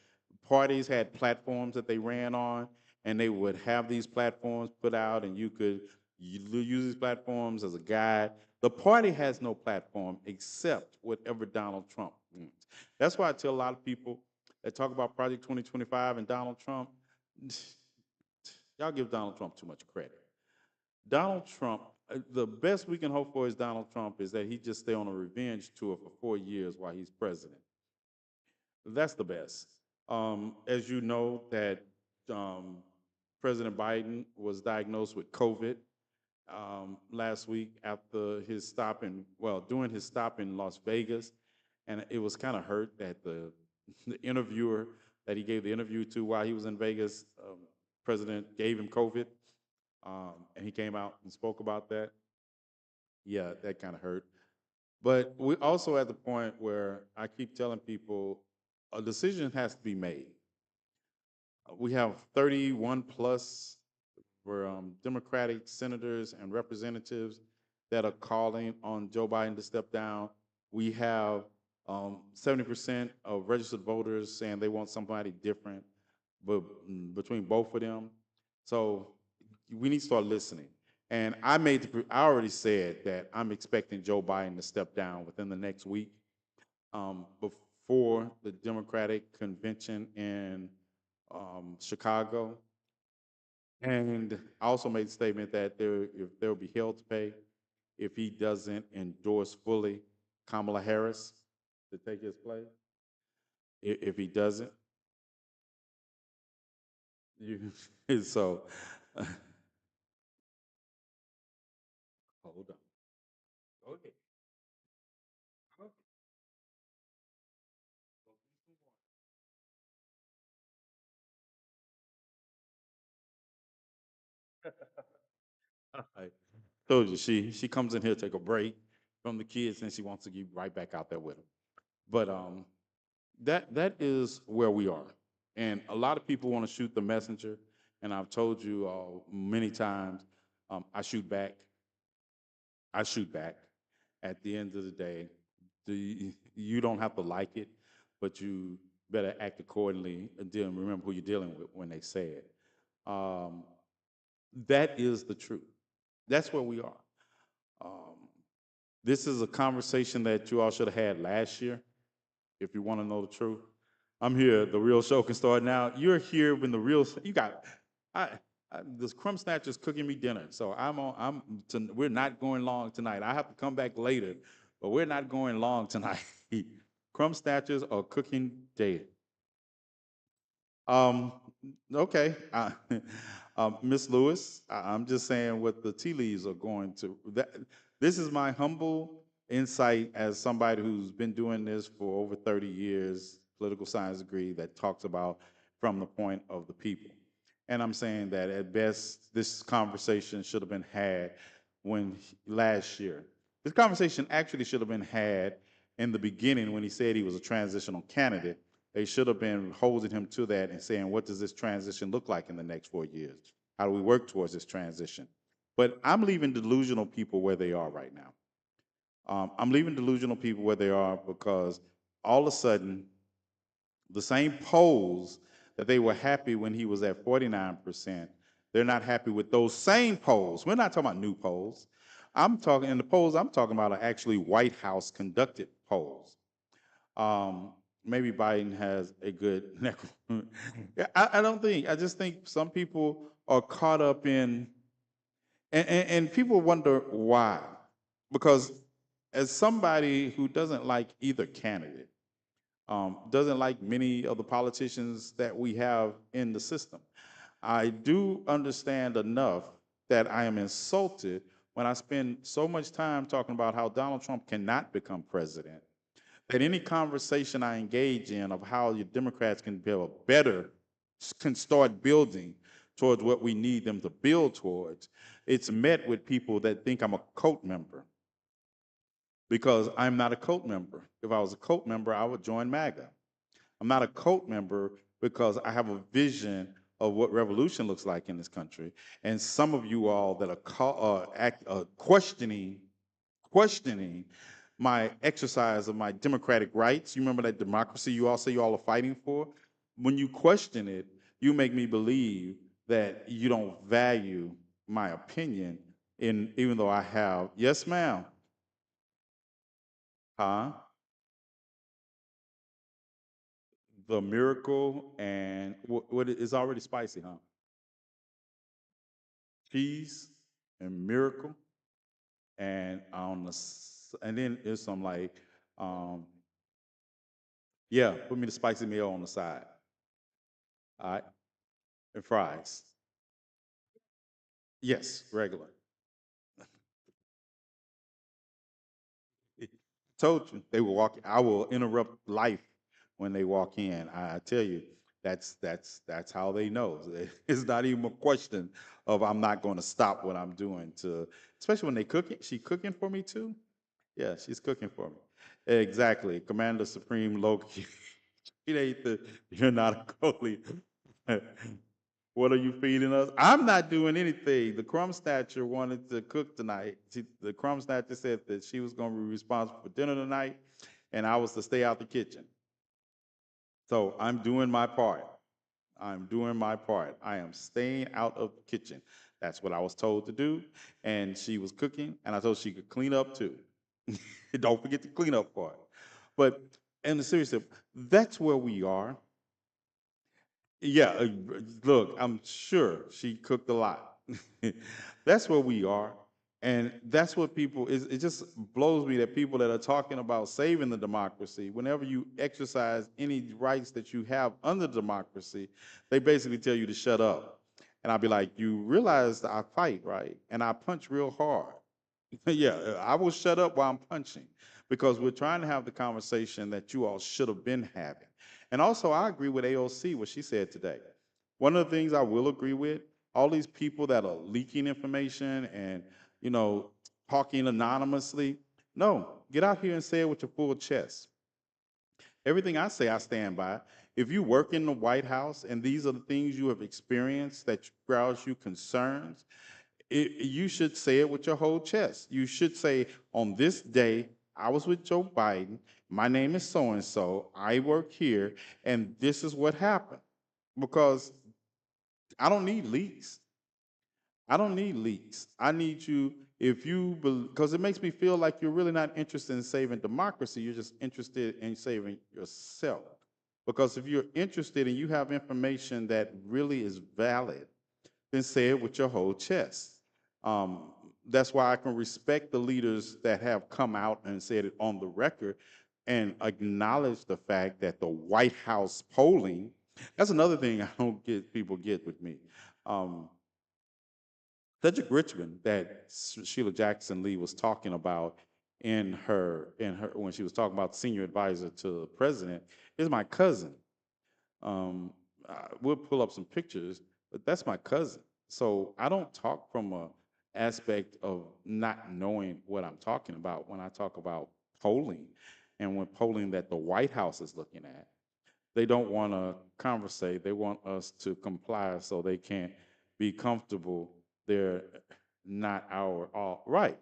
D: parties had platforms that they ran on, and they would have these platforms put out, and you could use these platforms as a guide. The party has no platform except whatever Donald Trump wants. That's why I tell a lot of people that talk about Project 2025 and Donald Trump, y'all give Donald Trump too much credit. Donald Trump, the best we can hope for is Donald Trump is that he just stay on a revenge tour for 4 years while he's president. That's the best. As you know, that um, President Biden was diagnosed with COVID last week after his stop in, well, during his stop in Las Vegas, and it was kind of hurt that the interviewer that he gave the interview to while he was in Vegas, President gave him COVID, and he came out and spoke about that. Yeah, that kind of hurt. But we also at the point where I keep telling people a decision has to be made. We have 31 plus for Democratic senators and representatives that are calling on Joe Biden to step down. We have 70% of registered voters saying they want somebody different, but between both of them. So we need to start listening. And I already said that I'm expecting Joe Biden to step down within the next week before the Democratic convention in Chicago. And I also made the statement that if there will be hell to pay if he doesn't endorse fully Kamala Harris to take his place. If he doesn't, you, so hold on. Okay. I told you she comes in here to take a break from the kids and she wants to get right back out there with them. But that is where we are. And a lot of people want to shoot the messenger. And I've told you many times, I shoot back. I shoot back. At the end of the day, you don't have to like it, but you better act accordingly and remember who you're dealing with when they say it. Um, that is the truth. That's where we are. Um, this is a conversation that you all should have had last year, if you want to know the truth. I'm here. The real show can start now. You're here when the real you got. I, this crumb snatcher's cooking me dinner, so we're not going long tonight. I have to come back later, but we're not going long tonight. Crumb snatchers are cooking dead. Um, okay, Miss Lewis, I'm just saying what the tea leaves are going to. This is my humble insight as somebody who's been doing this for over 30 years, political science degree that talks about from the point of the people. And I'm saying that at best, this conversation should have been had last year. This conversation actually should have been had in the beginning when he said he was a transitional candidate. They should have been holding him to that and saying, what does this transition look like in the next 4 years? How do we work towards this transition? But I'm leaving delusional people where they are right now. I'm leaving delusional people where they are because all of a sudden, the same polls that they were happy when he was at 49%, they're not happy with those same polls. We're not talking about new polls. In the polls I'm talking about are actually White House conducted polls. Maybe Biden has a good neck. I just think some people are caught up and people wonder why. Because as somebody who doesn't like either candidate, doesn't like many of the politicians that we have in the system, I do understand enough that I am insulted when I spend so much time talking about how Donald Trump cannot become president, that any conversation I engage in of how your Democrats can can start building towards what we need them to build towards, it's met with people that think I'm a cult member because I'm not a cult member. If I was a cult member, I would join MAGA. I'm not a cult member because I have a vision of what revolution looks like in this country. And some of you all that are questioning my exercise of my democratic rights. You remember that democracy you all say you all are fighting for? when you question it, you make me believe that you don't value my opinion. In even though I have, yes, ma'am, huh? The miracle and what is already spicy, huh? Cheese and miracle, and and then there's some like, um, yeah, put me the spicy meal on the side, all right, and fries. Yes, regular. Told you they will walk. I will interrupt life when they walk in. I tell you, that's how they know. It's not even a question of I'm not going to stop what I'm doing to, especially when they cooking. She cooking for me too. Yeah, she's cooking for me. Exactly, Commander Supreme Loki. It ain't the you're not a goalie. What are you feeding us? I'm not doing anything. The crumb snatcher wanted to cook tonight. The crumb snatcher said that she was going to be responsible for dinner tonight, and I was to stay out the kitchen. So I'm doing my part. I'm doing my part. I am staying out of the kitchen. That's what I was told to do. And she was cooking, and I told her she could clean up too. Don't forget the cleanup part. But in the serious, that's where we are. Yeah, look, I'm sure she cooked a lot. That's where we are. And that's what people it just blows me that people that are talking about saving the democracy, whenever you exercise any rights that you have under democracy, they basically tell you to shut up. And I'll be like, you realize I fight, right? And I punch real hard. Yeah, I will shut up while I'm punching because we're trying to have the conversation that you all should have been having. And also, I agree with AOC, what she said today. One of the things I will agree with, all these people that are leaking information and, you know, talking anonymously, no, get out here and say it with your full chest. Everything I say, I stand by. If you work in the White House and these are the things you have experienced that cause you concerns, you should say it with your whole chest. You should say, on this day, I was with Joe Biden. My name is so and so. I work here, and this is what happened. Because I don't need leaks. I don't need leaks. I need you, if you, because it makes me feel like you're really not interested in saving democracy. You're just interested in saving yourself. Because if you're interested and you have information that really is valid, then say it with your whole chest. Um, that's why I can respect the leaders that have come out and said it on the record and acknowledge the fact that the White House polling, that's another thing I don't get people get with me. Um, Cedric Richmond that Sheila Jackson Lee was talking about in her when she was talking about the senior advisor to the president is my cousin. We'll pull up some pictures, but that's my cousin. So I don't talk from a aspect of not knowing what I'm talking about when I talk about polling and when polling that the White House is looking at. They don't want to conversate. They want us to comply so they can't be comfortable. They're not our all right.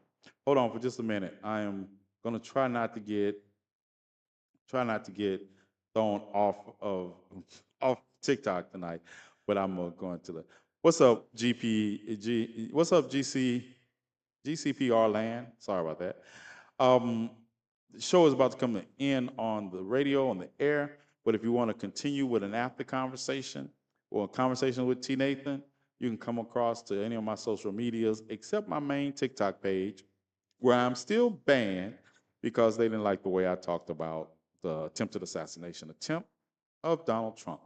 D: Hold on for just a minute. I am gonna try not to get thrown off of off TikTok tonight, but I'm going to the. What's up, What's up, GCPR land? Sorry about that. Um, the show is about to come to end on the radio, on the air. But if you want to continue with an after conversation or a conversation with T. Nathan, you can come across to any of my social medias except my main TikTok page, where I'm still banned because they didn't like the way I talked about the attempted assassination attempt of Donald Trump,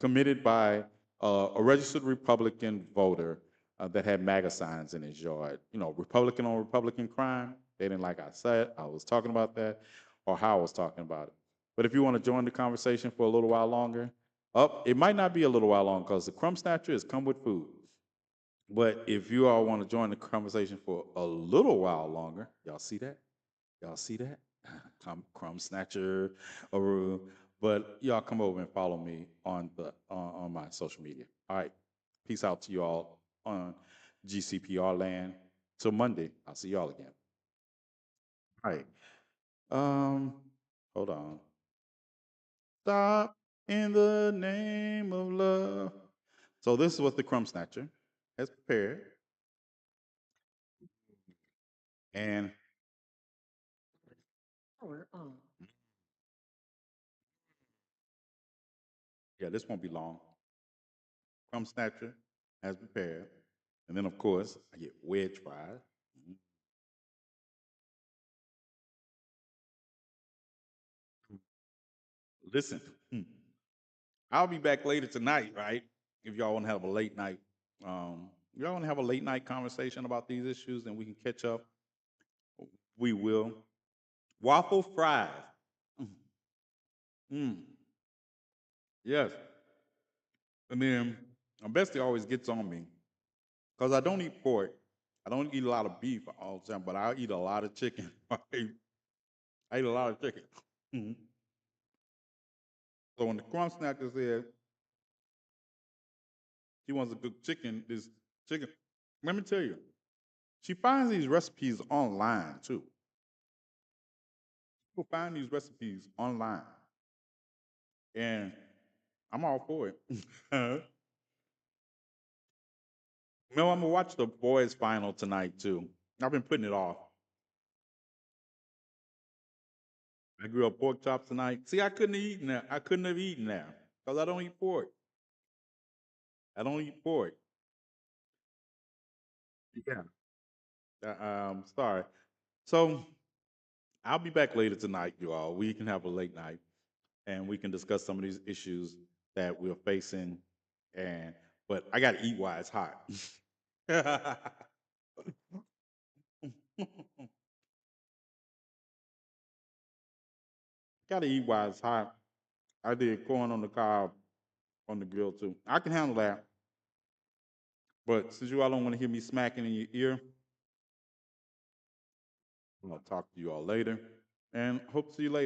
D: committed by a registered Republican voter that had MAGA signs in his yard. You know, Republican on Republican crime. They didn't like I was talking about that, or how I was talking about it. But if you want to join the conversation for a little while longer, it might not be a little while long because the crumb snatcher is come with food. But if you all want to join the conversation for a little while longer, y'all see that? Y'all see that? Crumb snatcher, but y'all come over and follow me on my social media. All right, peace out to you all on GCPR land. Till Monday, I'll see y'all again. All right. Um, hold on. Stop. in the name of love. So this is what the crumb snatcher has prepared. And yeah, this won't be long. Crumb snatcher has prepared. And then, of course, I get wedge fries. Listen, I'll be back later tonight, right? If y'all want to have a late night, y'all want to have a late night conversation about these issues, and we can catch up. We will. Waffle fries. Mm. Mm. Yes. And then my bestie always gets on me because I don't eat pork. I don't eat a lot of beef all the time, but I eat a lot of chicken. I eat a lot of chicken. Mhm. So when the crumb snatcher said she wants to cook chicken, this chicken, let me tell you, she finds these recipes online too. People find these recipes online, and I'm all for it. No, I'm gonna watch the boys' final tonight too. I've been putting it off. I grew up pork chops tonight. See, I couldn't have eaten that. I couldn't have eaten that because I don't eat pork. I don't eat pork. Yeah. Sorry. So I'll be back later tonight, you all. We can have a late night and we can discuss some of these issues that we're facing. And but I gotta eat while it's hot. Gotta eat while it's hot. I did corn on the cob on the grill too. I can handle that. But since you all don't want to hear me smacking in your ear, I'm gonna talk to you all later and hope to see you later.